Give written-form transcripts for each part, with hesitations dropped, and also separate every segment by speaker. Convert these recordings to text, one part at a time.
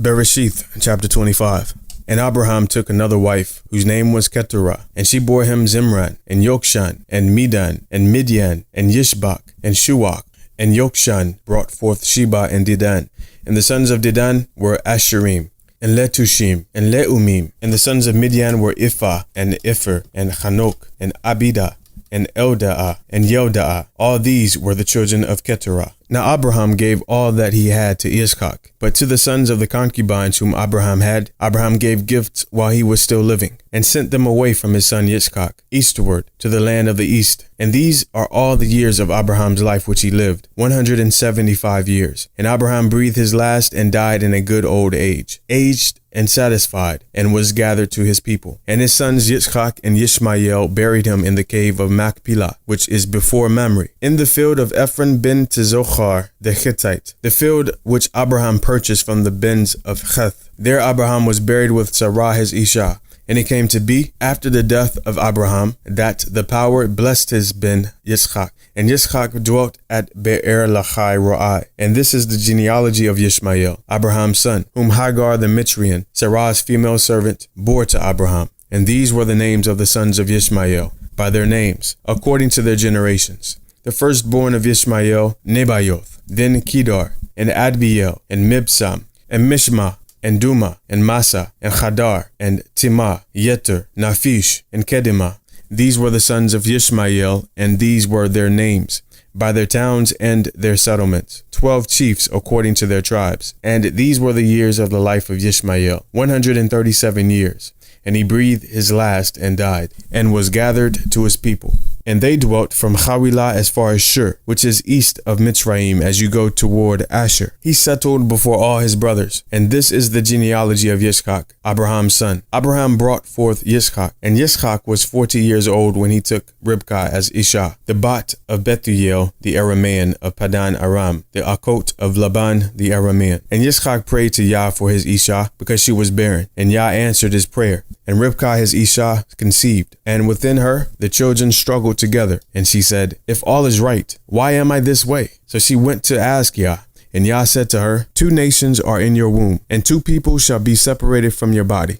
Speaker 1: Bereshith, chapter 25. And Abraham took another wife, whose name was Keturah, and she bore him Zimran, and Yokshan, and Medan, and Midian, and Yishbak, and Shuach. And Yokshan brought forth Sheba and Dedan. And the sons of Dedan were Asherim, and Letushim, and Leumim. And the sons of Midian were Ephah, and Epher, and Hanok, and Abidah, and Eldaah, and Yeldaah. All these were the children of Keturah. Now Abraham gave all that he had to Yitzchak, but to the sons of the concubines whom Abraham had, Abraham gave gifts while he was still living, and sent them away from his son Yitzchak, eastward, to the land of the east. And these are all the years of Abraham's life which he lived, 175 years. And Abraham breathed his last and died in a good old age, aged and satisfied, and was gathered to his people. And his sons Yitzchak and Ishmael buried him in the cave of Machpelah, which is before Mamre, in the field of Ephron ben Tezochar the Hittite, the field which Abraham purchased from the Bens of Heth. There Abraham was buried with Sarah his Isha. And it came to be, after the death of Abraham, that the power blessed his ben Yitzchak. And Yitzchak dwelt at Be'er Lachai Roi. And this is the genealogy of Ishmael, Abraham's son, whom Hagar the Mitzrian, Sarah's female servant, bore to Abraham. And these were the names of the sons of Ishmael, by their names, according to their generations. The firstborn of Ishmael, Nebaioth, then Kedar, and Adbeel, and Mibsam, and Mishma, and Duma, and Massa, and Hadar, and Timah, Yeter, Naphish, and Kedemah. These were the sons of Ishmael, and these were their names, by their towns and their settlements, 12 chiefs according to their tribes. And these were the years of the life of Ishmael, 137 years. And he breathed his last and died, and was gathered to his people. And they dwelt from Hawilah as far as Shur, which is east of Mitzrayim as you go toward Asher. He settled before all his brothers. And this is the genealogy of Yitzchak, Abraham's son. Abraham brought forth Yitzchak, and Yitzchak was 40 years old when he took Ribkah as Isha, the Bat of Bethuel, the Aramean of Padan Aram, the Akot of Laban, the Aramean. And Yitzchak prayed to Yah for his Isha, because she was barren. And Yah answered his prayer. And Ribkah his Isha conceived, and within her the children struggled together. And she said, "If all is right, why am I this way?" So she went to ask Yah. And Yah said to her, "Two nations are in your womb, and two people shall be separated from your body.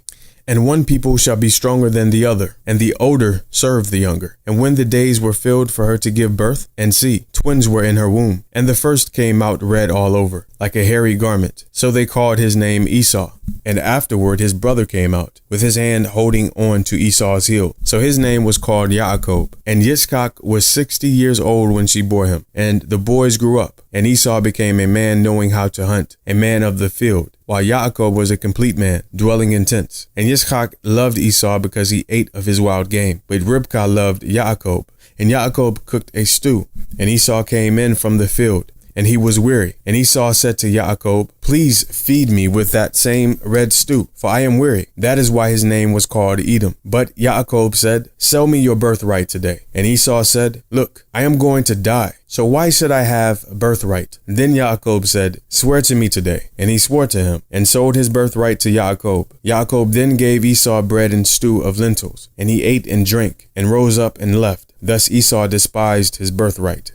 Speaker 1: And one people shall be stronger than the other, and the older serve the younger." And when the days were filled for her to give birth, and see, twins were in her womb, and the first came out red all over, like a hairy garment. So they called his name Esau. And afterward his brother came out, with his hand holding on to Esau's heel. So his name was called Yaakov. And Yitzchak was 60 years old when she bore him. And the boys grew up, and Esau became a man knowing how to hunt, a man of the field, while Yaakov was a complete man, dwelling in tents. And Yitzchak loved Esau because he ate of his wild game, but Ribkah loved Yaakov. And Yaakov cooked a stew, and Esau came in from the field, and he was weary. And Esau said to Yaakov, "Please feed me with that same red stew, for I am weary." That is why his name was called Edom. But Yaakov said, "Sell me your birthright today." And Esau said, "Look, I am going to die, so why should I have birthright?" Then Yaakov said, "Swear to me today." And he swore to him, and sold his birthright to Yaakov. Yaakov then gave Esau bread and stew of lentils, and he ate and drank, and rose up and left. Thus Esau despised his birthright.